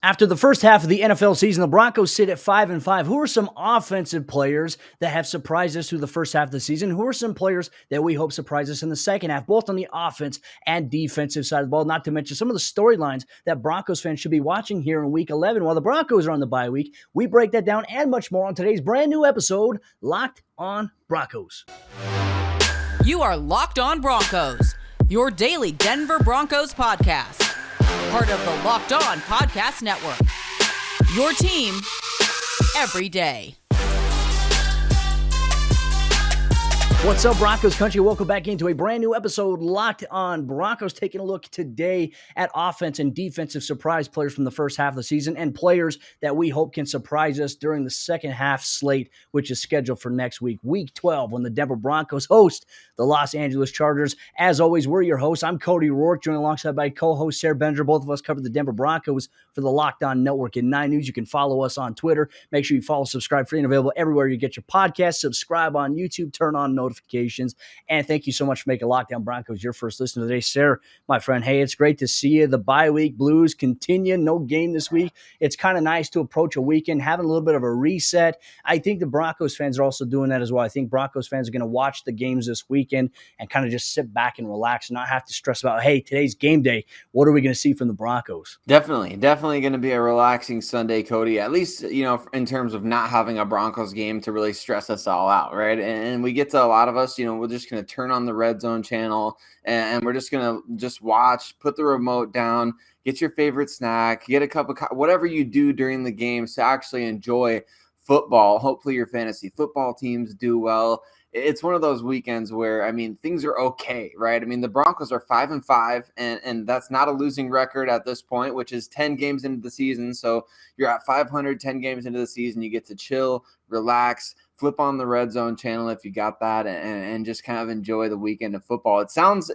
After the first half of the NFL season, the Broncos sit at 5-5. Who are some offensive players that have surprised us through the first half of the season? Who are some players that we hope surprise us in the second half, both on the offense and defensive side of the ball? Not to mention some of the storylines that Broncos fans should be watching here in Week 11 while the Broncos are on the bye week. We break that down and much more on today's brand new episode, Locked on Broncos. You are Locked on Broncos, your daily Denver Broncos podcast. Part of the Locked On Podcast Network. Your team every day. What's up, Broncos Country? Welcome back into a brand new episode, Locked on Broncos. Taking a look today at offense and defensive surprise players from the first half of the season and players that we hope can surprise us during the second half slate, which is scheduled for next week, Week 12, when the Denver Broncos host the Los Angeles Chargers. As always, we're your hosts. I'm Cody Roark, joined alongside by co-host Sayre. Both of us cover the Denver Broncos for the Locked On Network in 9 News. You can follow us on Twitter. Make sure you follow, subscribe, free and available everywhere you get your podcasts. Subscribe on YouTube, turn on notifications. And thank you so much for making Locked On Broncos your first listen today. Sayre, my friend, hey, it's great to see you. The bye week blues continue. No game this week. It's kind of nice to approach a weekend, having a little bit of a reset. I think the Broncos fans are also doing that as well. I think Broncos fans are going to watch the games this weekend and kind of just sit back and relax and not have to stress about, hey, today's game day. What are we going to see from the Broncos? Definitely going to be a relaxing Sunday, Cody, at least, in terms of not having a Broncos game to really stress us all out, right? And we get to a lot of us, we're just going to turn on the Red Zone channel and we're just going to just watch, put the remote down, get your favorite snack, get a cup of whatever you do during the games to actually enjoy football. Hopefully your fantasy football teams do well. It's one of those weekends where, things are okay, right? The Broncos are 5-5, and that's not a losing record at this point, which is 10 games into the season. So you're at 500, 10 games into the season. You get to chill, relax, flip on the Red Zone channel if you got that, and just kind of enjoy the weekend of football. It sounds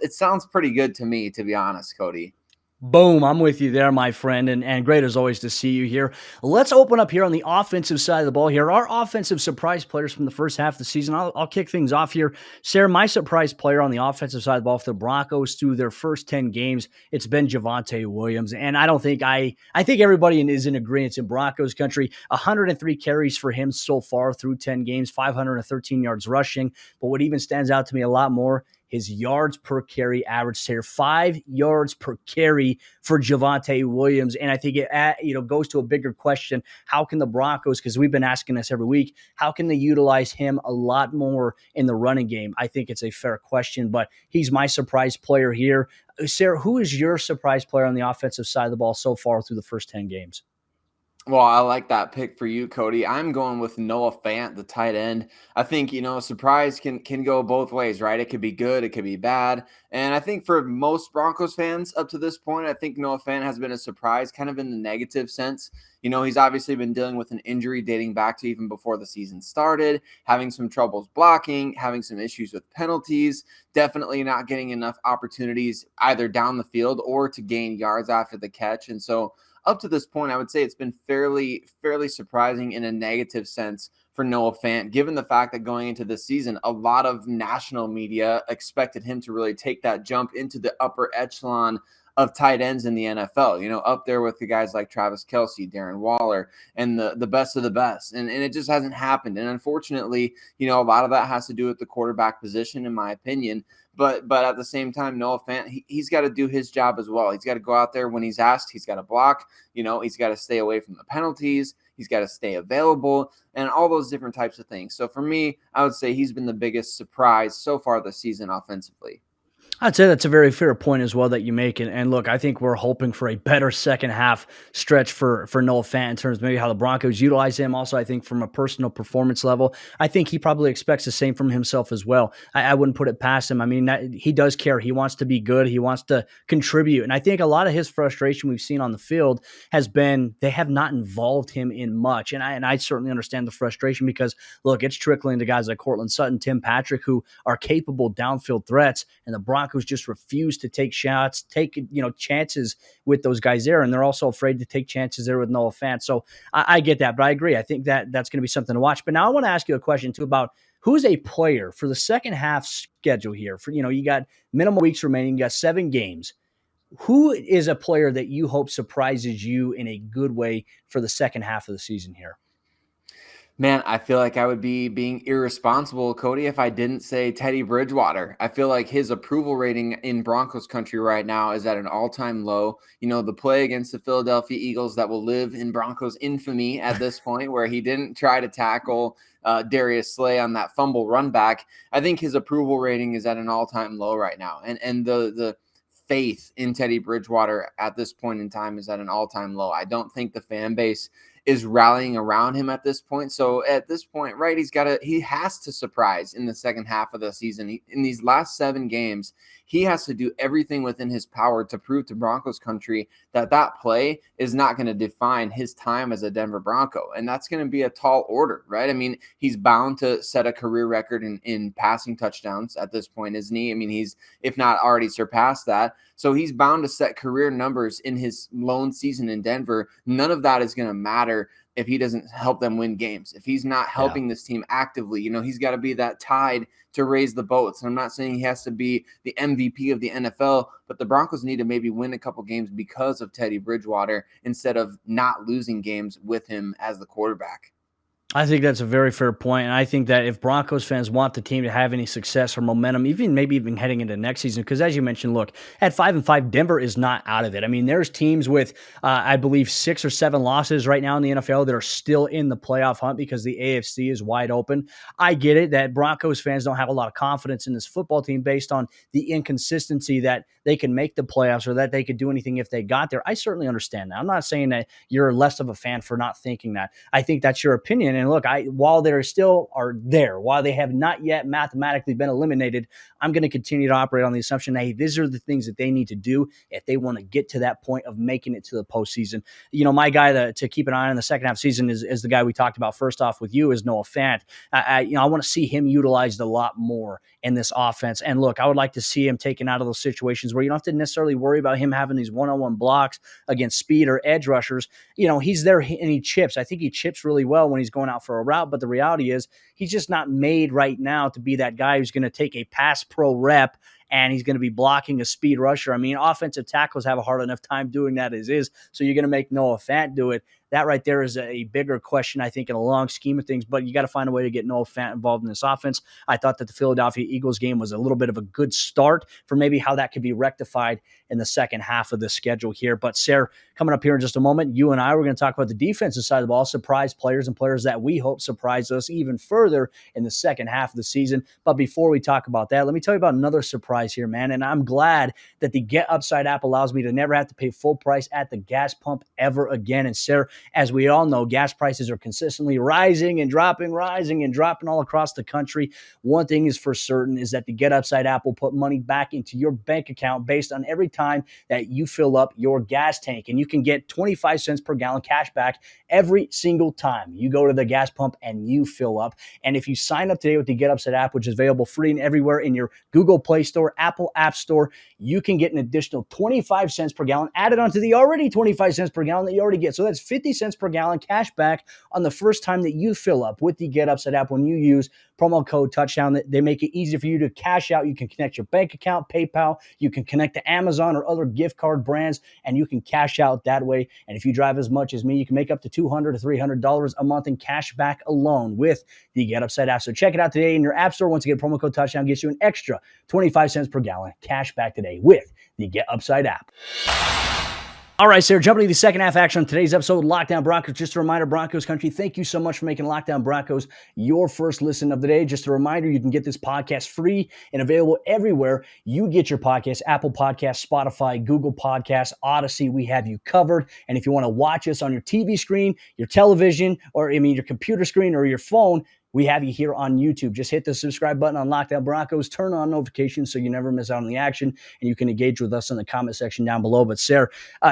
pretty good to me, to be honest, Cody. Boom, I'm with you there, my friend, and great as always to see you here. Let's open up here on the offensive side of the ball here. Our offensive surprise players from the first half of the season. I'll kick things off here. Sayre, my surprise player on the offensive side of the ball for the Broncos through their first 10 games, it's been Javonte Williams. And I think everybody is in agreement in Broncos country. 103 carries for him so far through 10 games, 513 yards rushing. But what even stands out to me a lot more, his yards per carry average here, 5 yards per carry for Javonte Williams. And I think it goes to a bigger question. How can the Broncos, because we've been asking this every week, how can they utilize him a lot more in the running game? I think it's a fair question, but he's my surprise player here. Sayre, who is your surprise player on the offensive side of the ball so far through the first 10 games? Well, I like that pick for you, Cody. I'm going with Noah Fant, the tight end. I think, surprise can go both ways, right? It could be good, it could be bad. And I think for most Broncos fans up to this point, I think Noah Fant has been a surprise, kind of in the negative sense. He's obviously been dealing with an injury dating back to even before the season started, having some troubles blocking, having some issues with penalties, definitely not getting enough opportunities either down the field or to gain yards after the catch. And so up to this point, I would say it's been fairly surprising in a negative sense for Noah Fant, given the fact that going into this season, a lot of national media expected him to really take that jump into the upper echelon of tight ends in the NFL, up there with the guys like Travis Kelce, Darren Waller, and the best of the best. And it just hasn't happened. And unfortunately, a lot of that has to do with the quarterback position, in my opinion. But at the same time, Noah Fant, he's got to do his job as well. He's got to go out there when he's asked. He's got to block. He's got to stay away from the penalties. He's got to stay available and all those different types of things. So for me, I would say he's been the biggest surprise so far this season offensively. I'd say that's a very fair point as well that you make. And look, I think we're hoping for a better second half stretch for Noah Fant in terms of maybe how the Broncos utilize him. Also, I think from a personal performance level, I think he probably expects the same from himself as well. I wouldn't put it past him. He does care. He wants to be good. He wants to contribute. And I think a lot of his frustration we've seen on the field has been they have not involved him in much. And I certainly understand the frustration because, look, it's trickling to guys like Courtland Sutton, Tim Patrick, who are capable downfield threats, and the Broncos just refuse to take shots, take chances with those guys there, and they're also afraid to take chances there with Noah Fant. So I get that, but I agree. I think that's going to be something to watch. But now I want to ask you a question too about who's a player for the second half schedule here. For you got minimal weeks remaining, you got 7 games. Who is a player that you hope surprises you in a good way for the second half of the season here? Man, I feel like I would be being irresponsible, Cody, if I didn't say Teddy Bridgewater. I feel like his approval rating in Broncos country right now is at an all-time low. You know, the play against the Philadelphia Eagles that will live in Broncos infamy at this point, where he didn't try to tackle Darius Slay on that fumble run back. I think his approval rating is at an all-time low right now. And the faith in Teddy Bridgewater at this point in time is at an all-time low. I don't think the fan base is rallying around him at this point. So at this point, right, he has to surprise in the second half of the season. In these last 7 games, he has to do everything within his power to prove to Broncos country that play is not going to define his time as a Denver Bronco. And that's going to be a tall order, right? I mean, he's bound to set a career record in passing touchdowns at this point, isn't he? I mean, he's, if not already surpassed that. So he's bound to set career numbers in his lone season in Denver. None of that is going to matter if he doesn't help them win games. If he's not helping this team actively, he's got to be that tide to raise the boats. And I'm not saying he has to be the MVP of the NFL, but the Broncos need to maybe win a couple games because of Teddy Bridgewater instead of not losing games with him as the quarterback. I think that's a very fair point, and I think that if Broncos fans want the team to have any success or momentum, maybe even heading into next season, because as you mentioned, look, at 5-5, Denver is not out of it. I mean, there's teams with, I believe, 6 or 7 losses right now in the NFL that are still in the playoff hunt because the AFC is wide open. I get it that Broncos fans don't have a lot of confidence in this football team based on the inconsistency that they can make the playoffs or that they could do anything if they got there. I certainly understand that. I'm not saying that you're less of a fan for not thinking that. I think that's your opinion. And look, while they still are there, while they have not yet mathematically been eliminated, I'm going to continue to operate on the assumption that, hey, these are the things that they need to do if they want to get to that point of making it to the postseason. My guy to keep an eye on in the second half season is the guy we talked about first off with you, is Noah Fant. I want to see him utilized a lot more in this offense. And look, I would like to see him taken out of those situations where you don't have to necessarily worry about him having these one-on-one blocks against speed or edge rushers. He's there and he chips. I think he chips really well when he's going out for a route, but the reality is he's just not made right now to be that guy who's going to take a pass pro rep and he's going to be blocking a speed rusher. I mean, offensive tackles have a hard enough time doing that as is, so you're going to make Noah Fant do it. That right there is a bigger question, I think, in a long scheme of things, but you got to find a way to get Noah Fant involved in this offense. I thought that the Philadelphia Eagles game was a little bit of a good start for maybe how that could be rectified in the second half of the schedule here. But Sayre, coming up here in just a moment, you and I, we're going to talk about the defensive side of the ball, surprise players and players that we hope surprise us even further in the second half of the season. But before we talk about that, let me tell you about another surprise here, man. And I'm glad that the Get Upside app allows me to never have to pay full price at the gas pump ever again. And Sayre, as we all know, gas prices are consistently rising and dropping all across the country. One thing is for certain is that the Get Upside app will put money back into your bank account based on every time that you fill up your gas tank. And you can get 25 cents per gallon cash back every single time you go to the gas pump and you fill up. And if you sign up today with the Get Upside app, which is available free and everywhere in your Google Play Store, Apple App Store, you can get an additional 25 cents per gallon added onto the already 25 cents per gallon that you already get. So that's 50 cents per gallon cash back on the first time that you fill up with the Get Upside app when you use promo code touchdown. They make it easy for you to cash out. You can connect your bank account, PayPal, you can connect to Amazon or other gift card brands, and you can cash out that way. And if you drive as much as me, you can make up to $200 to $300 a month in cash back alone with the Get Upside app. So check it out today in your app store. Once again, promo code touchdown gets you an extra 25 cents per gallon cash back today with the Get Upside app. All right, Sayre, jumping to the second half action on today's episode, Lockdown Broncos. Just a reminder, Broncos Country, thank you so much for making Lockdown Broncos your first listen of the day. Just a reminder, you can get this podcast free and available everywhere you get your podcasts: Apple Podcasts, Spotify, Google Podcasts, Odyssey. We have you covered. And if you want to watch us on your TV screen, your television, or your computer screen or your phone, we have you here on YouTube. Just hit the subscribe button on Lockdown Broncos, turn on notifications so you never miss out on the action, and you can engage with us in the comment section down below. But Sayre,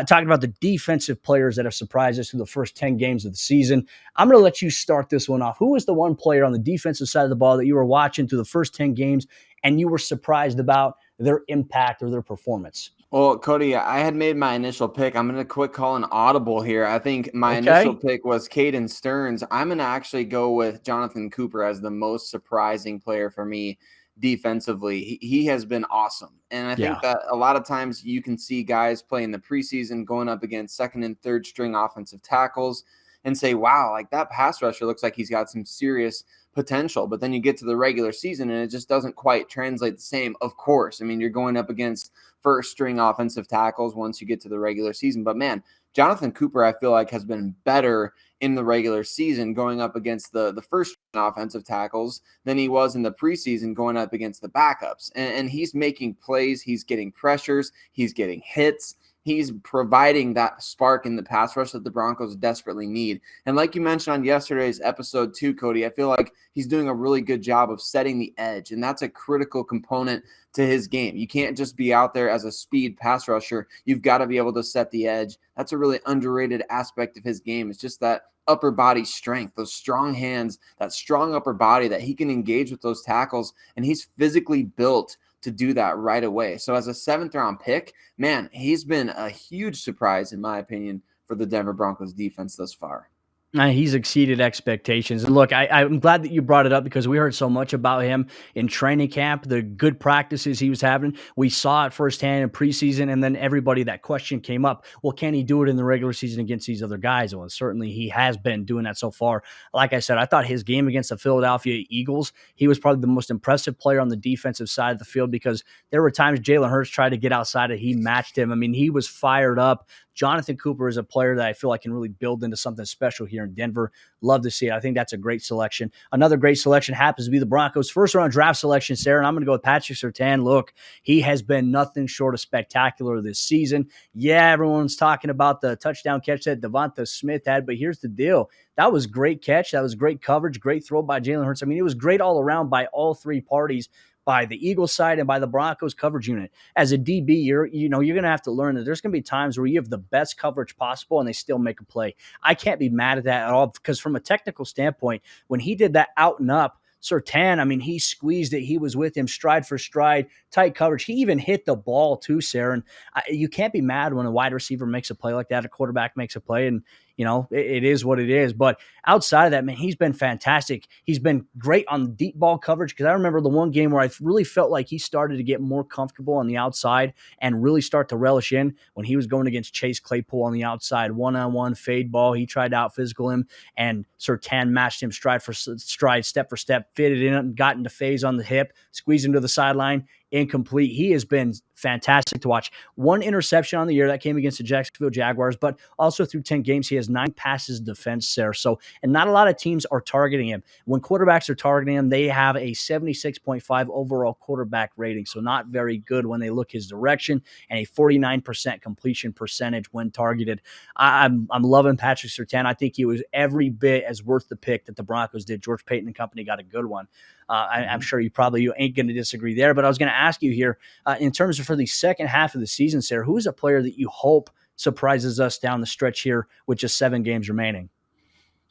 talking about the defensive players that have surprised us through the first 10 games of the season, I'm going to let you start this one off. Who was the one player on the defensive side of the ball that you were watching through the first 10 games and you were surprised about their impact or their performance? Well, Cody, I had made my initial pick. I'm going to quick call an audible here. I think my initial pick was Caden Sterns. I'm going to actually go with Jonathan Cooper as the most surprising player for me defensively. He has been awesome. And I think that a lot of times you can see guys play in the preseason going up against second and third string offensive tackles and say, wow, like that pass rusher looks like he's got some serious potential. But then you get to the regular season and it just doesn't quite translate the same. Of course, I mean, you're going up against first string offensive tackles once you get to the regular season. But man, Jonathan Cooper, I feel like, has been better in the regular season going up against the first offensive tackles than he was in the preseason going up against the backups. And he's making plays. He's getting pressures. He's getting hits. He's providing that spark in the pass rush that the Broncos desperately need. And like you mentioned on yesterday's episode too, Cody, I feel like he's doing a really good job of setting the edge. And that's a critical component to his game. You can't just be out there as a speed pass rusher. You've got to be able to set the edge. That's a really underrated aspect of his game. It's just that upper body strength, those strong hands, that strong upper body that he can engage with those tackles. And he's physically built to do that right away. So as a 7th round pick, man, he's been a huge surprise, in my opinion, for the Denver Broncos defense thus far. He's exceeded expectations. And look, I'm glad that you brought it up because we heard so much about him in training camp, the good practices he was having. We saw it firsthand in preseason, and then everybody, that question came up. Well, can he do it in the regular season against these other guys? Well, certainly he has been doing that so far. Like I said, I thought his game against the Philadelphia Eagles, he was probably the most impressive player on the defensive side of the field because there were times Jalen Hurts tried to get outside it. He matched him. I mean, he was fired up. Jonathan Cooper is a player that I feel like can really build into something special here in Denver. Love to see it. I think that's a great selection. Another great selection happens to be the Broncos' first-round draft selection, Sayre, and I'm going to go with Patrick Surtain. Look, he has been nothing short of spectacular this season. Yeah, everyone's talking about the touchdown catch that Devonta Smith had, but here's the deal. That was great catch. That was great coverage, great throw by Jalen Hurts. I mean, it was great all around by all three parties, by the Eagles side and by the Broncos coverage unit. As a DB, you're going to have to learn that there's going to be times where you have the best coverage possible and they still make a play. I can't be mad at that at all because from a technical standpoint, when he did that out and up, Surtain, I mean, he squeezed it. He was with him stride for stride, tight coverage. He even hit the ball too, Sayre. And you can't be mad when a wide receiver makes a play like that, a quarterback makes a play, and it is what it is. But outside of that, man, he's been fantastic. He's been great on the deep ball coverage because I remember the one game where I really felt like he started to get more comfortable on the outside and really start to relish in when he was going against Chase Claypool on the outside, one-on-one fade ball. He tried to out-physical him, and Surtain matched him stride for stride, step for step, fitted in and got into phase on the hip, squeezed him to the sideline. Incomplete. He has been fantastic to watch. One interception on the year that came against the Jacksonville Jaguars, but also through 10 games, he has 9 passes defense there. So, and not a lot of teams are targeting him. When quarterbacks are targeting him, they have a 76.5 overall quarterback rating. So not very good when they look his direction, and a 49% completion percentage when targeted. I'm loving Patrick Surtain. I think he was every bit as worth the pick that the Broncos did. George Paton and company got a good one. I'm sure you ain't going to disagree there, but I was going to ask you here in terms of for the second half of the season, Sayre, who is a player that you hope surprises us down the stretch here with just 7 games remaining?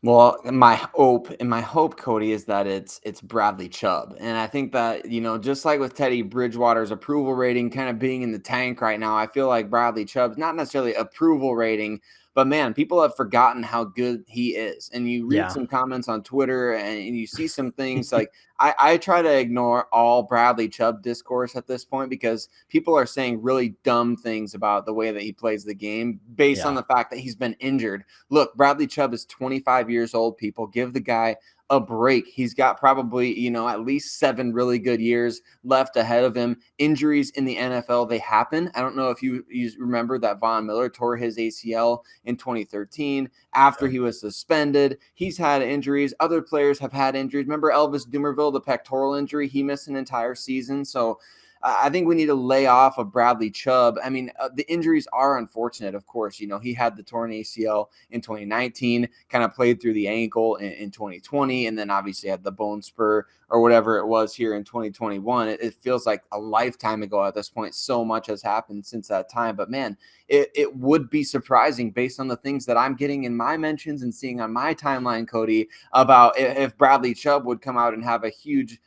Well, my hope, Cody, is that it's Bradley Chubb. And I think that, just like with Teddy Bridgewater's approval rating kind of being in the tank right now, I feel like Bradley Chubb's not necessarily approval rating, but man, people have forgotten how good he is. And you read some comments on Twitter and you see some things like I try to ignore all Bradley Chubb discourse at this point because people are saying really dumb things about the way that he plays the game based on the fact that he's been injured. Look, Bradley Chubb is 25 years old. People, give the guy a break. He's got probably, at least 7 really good years left ahead of him. Injuries in the NFL, they happen. I don't know if you remember that Von Miller tore his ACL in 2013 after he was suspended. He's had injuries. Other players have had injuries. Remember Elvis Dumervil, the pectoral injury? He missed an entire season. So I think we need to lay off of Bradley Chubb. I mean, the injuries are unfortunate, of course. He had the torn ACL in 2019, kind of played through the ankle in 2020, and then obviously had the bone spur or whatever it was here in 2021. It feels like a lifetime ago at this point. So much has happened since that time. But, man, it would be surprising based on the things that I'm getting in my mentions and seeing on my timeline, Cody, about if Bradley Chubb would come out and have a huge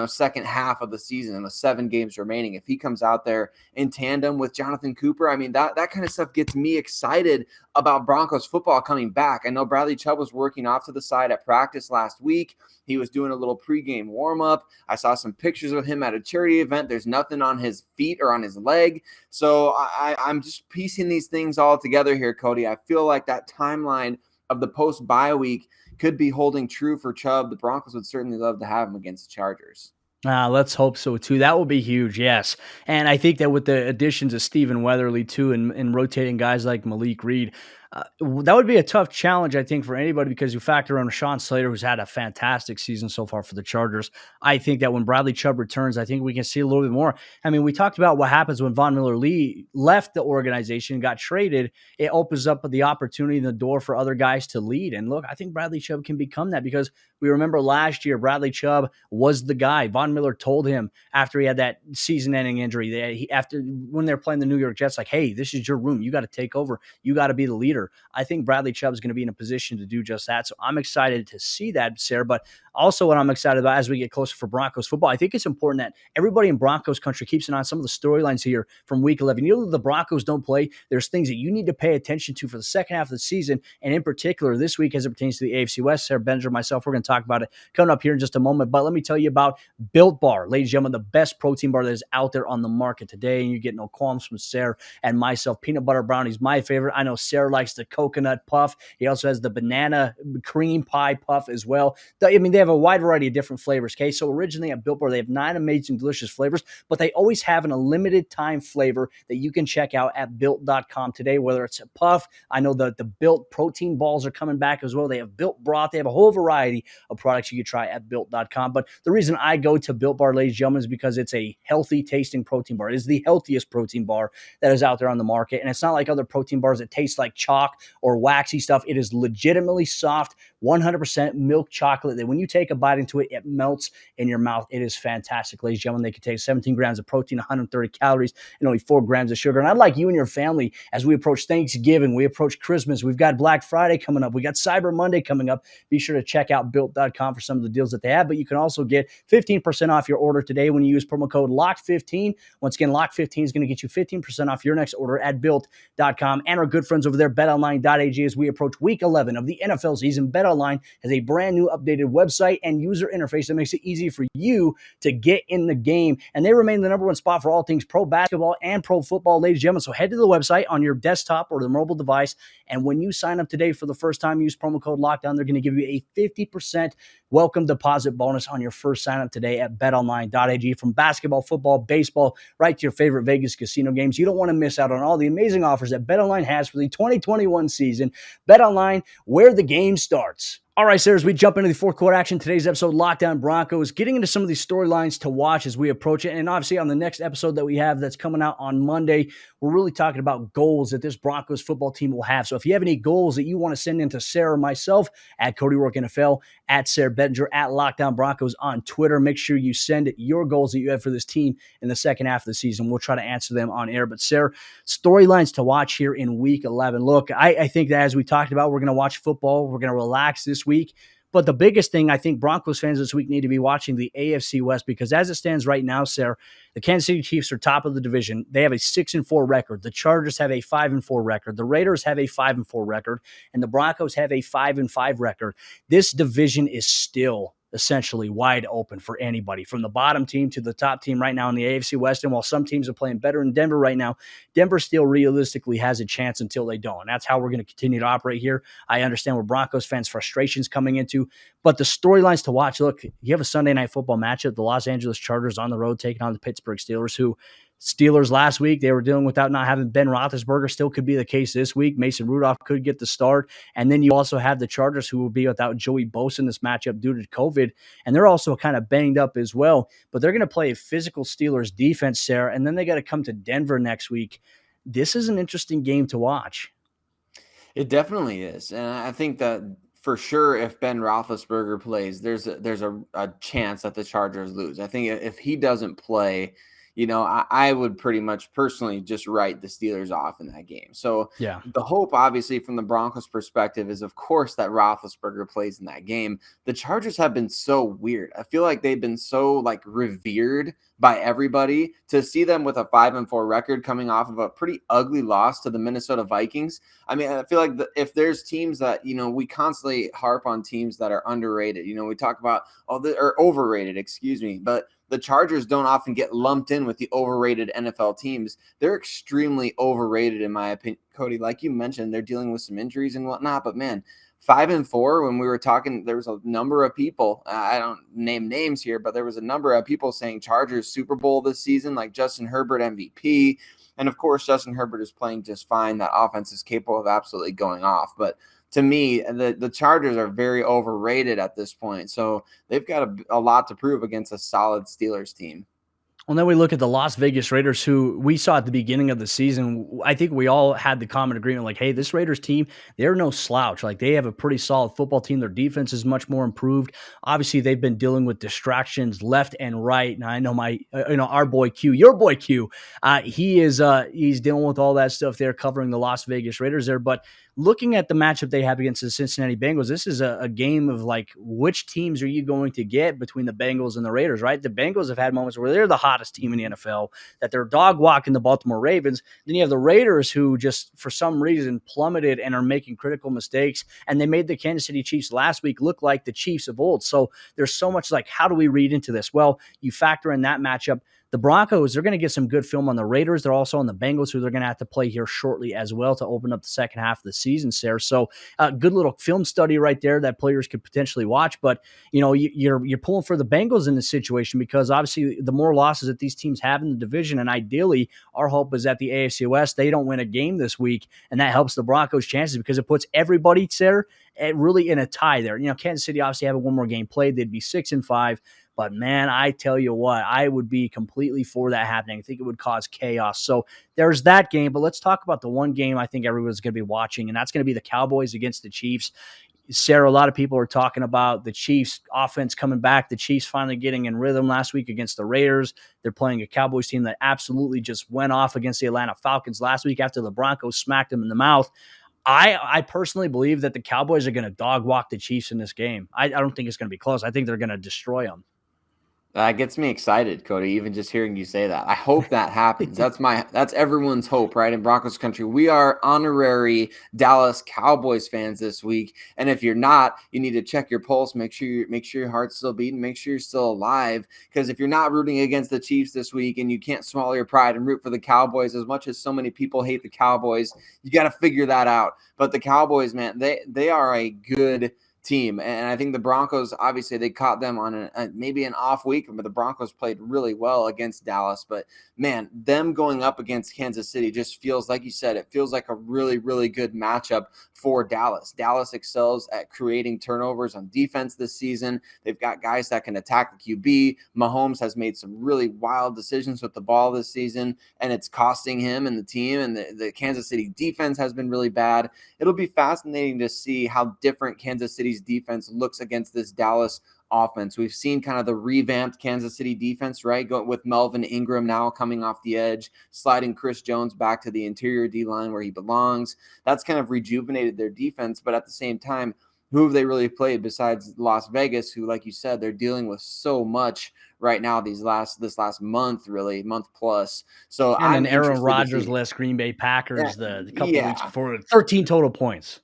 second half of the season and the 7 games remaining, if he comes out there in tandem with Jonathan Cooper, I mean, that kind of stuff gets me excited about Broncos football coming back. I know Bradley Chubb was working off to the side at practice last week. He was doing a little pregame warm-up. I saw some pictures of him at a charity event. There's nothing on his feet or on his leg. So I'm just piecing these things all together here, Cody. I feel like that timeline of the post-bye week could be holding true for Chubb. The Broncos would certainly love to have him against the Chargers. Let's hope so too. That will be huge, yes. And I think that with the additions of Stephen Weatherly too, and rotating guys like Malik Reed, that would be a tough challenge, I think, for anybody, because you factor in Rashawn Slater, who's had a fantastic season so far for the Chargers. I think that when Bradley Chubb returns, I think we can see a little bit more. I mean, we talked about what happens when Von Miller Lee left the organization, got traded. It opens up the opportunity and the door for other guys to lead. And look, I think Bradley Chubb can become that, because we remember last year, Bradley Chubb was the guy. Von Miller told him after he had that season-ending injury, when they're playing the New York Jets, like, hey, this is your room. You got to take over. You got to be the leader. I think Bradley Chubb is going to be in a position to do just that. So I'm excited to see that, Sayre. But also what I'm excited about as we get closer for Broncos football, I think it's important that everybody in Broncos country keeps an eye on some of the storylines here from week 11. You know, the Broncos don't play. There's things that you need to pay attention to for the second half of the season. And in particular, this week as it pertains to the AFC West, Sayre, Bedinger, myself, we're going to talk about it coming up here in just a moment. But let me tell you about Built Bar. Ladies and gentlemen, the best protein bar that is out there on the market today. And you get no qualms from Sayre and myself. Peanut butter brownie is my favorite. I know Sayre likes the coconut puff. He also has the banana cream pie puff as well. I mean, they have a wide variety of different flavors, okay? So originally at Built Bar, they have 9 amazing, delicious flavors, but they always have a limited time flavor that you can check out at Built.com today, whether it's a puff. I know the Built protein balls are coming back as well. They have Built broth. They have a whole variety of products you can try at Built.com. But the reason I go to Built Bar, ladies and gentlemen, is because it's a healthy tasting protein bar. It is the healthiest protein bar that is out there on the market. And it's not like other protein bars that taste like chalk or waxy stuff. It is legitimately soft, 100% milk chocolate that when you take a bite into it, it melts in your mouth. It is fantastic, ladies and gentlemen. They contain 17 grams of protein, 130 calories, and only 4 grams of sugar. And I'd like you and your family, as we approach Thanksgiving, we approach Christmas, we've got Black Friday coming up, we got Cyber Monday coming up. Be sure to check out Built.com for some of the deals that they have. But you can also get 15% off your order today when you use promo code LOCK15. Once again, LOCK15 is going to get you 15% off your next order at Built.com. And our good friends over there, BetOnline.ag, as we approach week 11 of the NFL season. BetOnline has a brand new updated website and user interface that makes it easy for you to get in the game. And they remain the number one spot for all things pro basketball and pro football, ladies and gentlemen. So head to the website on your desktop or the mobile device. And when you sign up today for the first time, use promo code LOCKDOWN. They're going to give you a 50% welcome deposit bonus on your first sign up today at betonline.ag. From basketball, football, baseball, right to your favorite Vegas casino games. You don't want to miss out on all the amazing offers that BetOnline has for the 2021 season. BetOnline, where the game starts. All right, Sayre, as we jump into the fourth quarter action, today's episode, Lockdown Broncos, getting into some of these storylines to watch as we approach it. And obviously on the next episode that we have that's coming out on Monday, we're really talking about goals that this Broncos football team will have. So if you have any goals that you want to send in to Sayre or myself, at Cody Roark NFL, at Sayre Bedinger, at Lockdown Broncos on Twitter, make sure you send your goals that you have for this team in the second half of the season. We'll try to answer them on air. But Sayre, storylines to watch here in week 11. Look, I think that as we talked about, we're going to watch football. We're going to relax this week. But the biggest thing I think Broncos fans this week need to be watching the AFC West, because as it stands right now, Sayre, the Kansas City Chiefs are top of the division. They have a 6-4 record. The Chargers have a 5-4 record. The Raiders have a 5-4 record, and the Broncos have a 5-5 record. This division is still essentially wide open for anybody, from the bottom team to the top team right now in the AFC West. And while some teams are playing better in Denver right now, Denver still realistically has a chance until they don't. And that's how we're going to continue to operate here. I understand where Broncos fans' frustrations coming into, but the storylines to watch, look, you have a Sunday night football matchup, the Los Angeles Chargers on the road taking on the Pittsburgh Steelers, who Steelers last week, they were dealing without not having Ben Roethlisberger. Still could be the case this week. Mason Rudolph could get the start. And then you also have the Chargers, who will be without Joey Bosa in this matchup due to COVID. And they're also kind of banged up as well. But they're going to play a physical Steelers defense, Sayre. And then they got to come to Denver next week. This is an interesting game to watch. It definitely is. And I think that for sure, if Ben Roethlisberger plays, there's a chance that the Chargers lose. I think if he doesn't play, I would pretty much personally just write the Steelers off in that game. So Yeah. the hope, obviously, from the Broncos' perspective is, of course, that Roethlisberger plays in that game. The Chargers have been so weird. I feel like they've been so revered by everybody. To see them with a 5-4 record coming off of a pretty ugly loss to the Minnesota Vikings. I mean, I feel like if there's teams that, we constantly harp on teams that are underrated, we talk about, or overrated, excuse me, but the Chargers don't often get lumped in with the overrated NFL teams. They're extremely overrated, in my opinion, Cody. Like you mentioned, they're dealing with some injuries and whatnot, but man, 5-4, when we were talking, there was a number of people, I don't name names here, but there was a number of people saying Chargers Super Bowl this season, like Justin Herbert MVP. And of course, Justin Herbert is playing just fine. That offense is capable of absolutely going off. But to me, the Chargers are very overrated at this point. So they've got a lot to prove against a solid Steelers team. Well, then we look at the Las Vegas Raiders, who we saw at the beginning of the season. I think we all had the common agreement, like, hey, this Raiders team, they're no slouch. Like, they have a pretty solid football team. Their defense is much more improved. Obviously, they've been dealing with distractions left and right. And I know our boy Q, your boy Q, he's dealing with all that stuff there, covering the Las Vegas Raiders there. But looking at the matchup they have against the Cincinnati Bengals, this is a game of which teams are you going to get between the Bengals and the Raiders, right? The Bengals have had moments where they're the hottest team in the NFL, that they're dog walking the Baltimore Ravens. Then you have the Raiders, who just for some reason plummeted and are making critical mistakes. And they made the Kansas City Chiefs last week look like the Chiefs of old. So there's so much how do we read into this? Well, you factor in that matchup. The Broncos, they're going to get some good film on the Raiders. They're also on the Bengals, who they're going to have to play here shortly as well to open up the second half of the season, Sayre. So good little film study right there that players could potentially watch. But, you're pulling for the Bengals in this situation, because obviously the more losses that these teams have in the division, and ideally our hope is that the AFC West, they don't win a game this week, and that helps the Broncos' chances because it puts everybody, Sayre, really in a tie there. Kansas City obviously having one more game played, they'd be 6-5. But man, I tell you what, I would be completely for that happening. I think it would cause chaos. So there's that game. But let's talk about the one game I think everyone's going to be watching, and that's going to be the Cowboys against the Chiefs. Sayre, a lot of people are talking about the Chiefs offense coming back, the Chiefs finally getting in rhythm last week against the Raiders. They're playing a Cowboys team that absolutely just went off against the Atlanta Falcons last week after the Broncos smacked them in the mouth. I personally believe that the Cowboys are going to dog walk the Chiefs in this game. I don't think it's going to be close. I think they're going to destroy them. That gets me excited, Cody, even just hearing you say that. I hope that happens. That's everyone's hope, right? In Broncos country, we are honorary Dallas Cowboys fans this week. And if you're not, you need to check your pulse, make sure your heart's still beating, make sure you're still alive. Because if you're not rooting against the Chiefs this week and you can't swallow your pride and root for the Cowboys, as much as so many people hate the Cowboys, you got to figure that out. But the Cowboys, man, they are a good team. And I think the Broncos, obviously they caught them on maybe an off week, but the Broncos played really well against Dallas. But man, them going up against Kansas City just feels, like you said, it feels like a really, really good matchup for Dallas. Dallas excels at creating turnovers on defense this season. They've got guys that can attack the QB. Mahomes has made some really wild decisions with the ball this season, and it's costing him and the team. And the Kansas City defense has been really bad. It'll be fascinating to see how different Kansas City's defense looks against this Dallas offense. We've seen kind of the revamped Kansas City defense, right? Going with Melvin Ingram now coming off the edge, sliding Chris Jones back to the interior D-line where he belongs. That's kind of rejuvenated their defense, but at the same time, who have they really played besides Las Vegas, who, like you said, they're dealing with so much right now this last month, really, month plus. So and then Aaron Rodgers-less Green Bay Packers the couple of weeks before, 13 total points.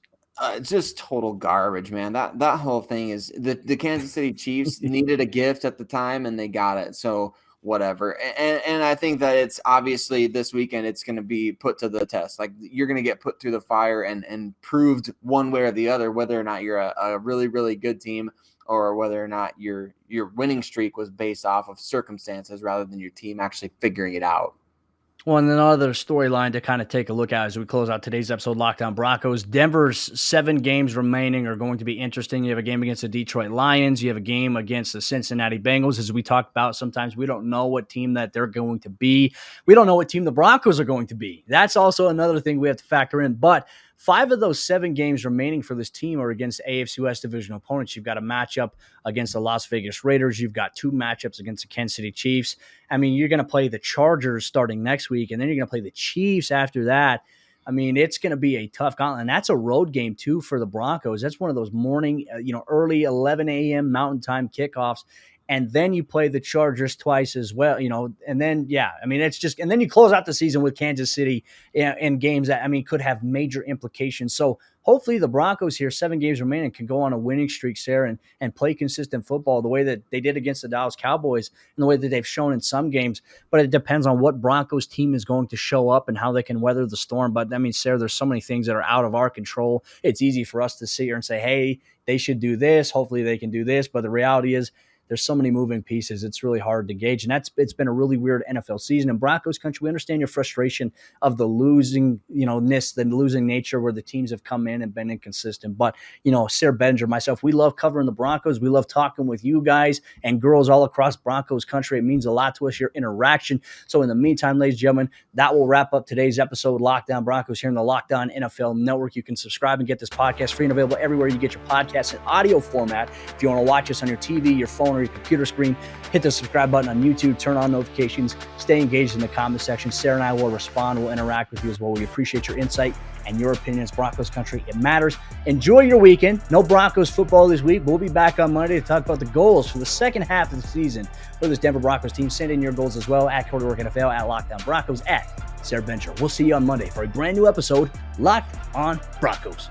Just total garbage, man. That whole thing is the Kansas City Chiefs needed a gift at the time and they got it. So whatever. And I think that it's obviously this weekend it's going to be put to the test. Like you're going to get put through the fire and proved one way or the other, whether or not you're a really, really good team or whether or not your winning streak was based off of circumstances rather than your team actually figuring it out. Well, and another storyline to kind of take a look at as we close out today's episode, Lockdown Broncos. Denver's 7 games remaining are going to be interesting. You have a game against the Detroit Lions. You have a game against the Cincinnati Bengals. As we talked about, sometimes we don't know what team that they're going to be. We don't know what team the Broncos are going to be. That's also another thing we have to factor in. But 5 of those 7 games remaining for this team are against AFC West division opponents. You've got a matchup against the Las Vegas Raiders. You've got 2 matchups against the Kansas City Chiefs. I mean, you're going to play the Chargers starting next week, and then you're going to play the Chiefs after that. I mean, it's going to be a tough gauntlet, and that's a road game too for the Broncos. That's one of those morning, early 11 a.m. Mountain Time kickoffs, and then you play the Chargers twice as well, and then, and then you close out the season with Kansas City in games that, could have major implications. So hopefully the Broncos here, 7 games remaining, can go on a winning streak, Sayre, and play consistent football the way that they did against the Dallas Cowboys and the way that they've shown in some games. But it depends on what Broncos team is going to show up and how they can weather the storm. But Sayre, there's so many things that are out of our control. It's easy for us to sit here and say, hey, they should do this. Hopefully they can do this. But the reality is, there's so many moving pieces. It's really hard to gauge. And it's been a really weird NFL season. In Broncos country, we understand your frustration of the losing, the losing nature where the teams have come in and been inconsistent. But, Sayre, Bedinger, myself, we love covering the Broncos. We love talking with you guys and girls all across Broncos country. It means a lot to us, your interaction. So in the meantime, ladies and gentlemen, that will wrap up today's episode, Locked On Broncos, here in the Locked On NFL Network. You can subscribe and get this podcast free and available everywhere you get your podcasts in audio format. If you want to watch us on your TV, your phone, or your computer screen, hit the subscribe button on YouTube, turn on notifications, stay engaged in the comment section. Sayre and I will respond, we'll interact with you as well. We appreciate your insight and your opinions. Broncos country, it matters. Enjoy your weekend. No Broncos football this week. We'll be back on Monday to talk about the goals for the second half of the season for this Denver Broncos team. Send in your goals as well at Cody Roark NFL, at Locked On Broncos, at Sayre Bedinger. We'll see you on Monday for a brand new episode, Locked On Broncos.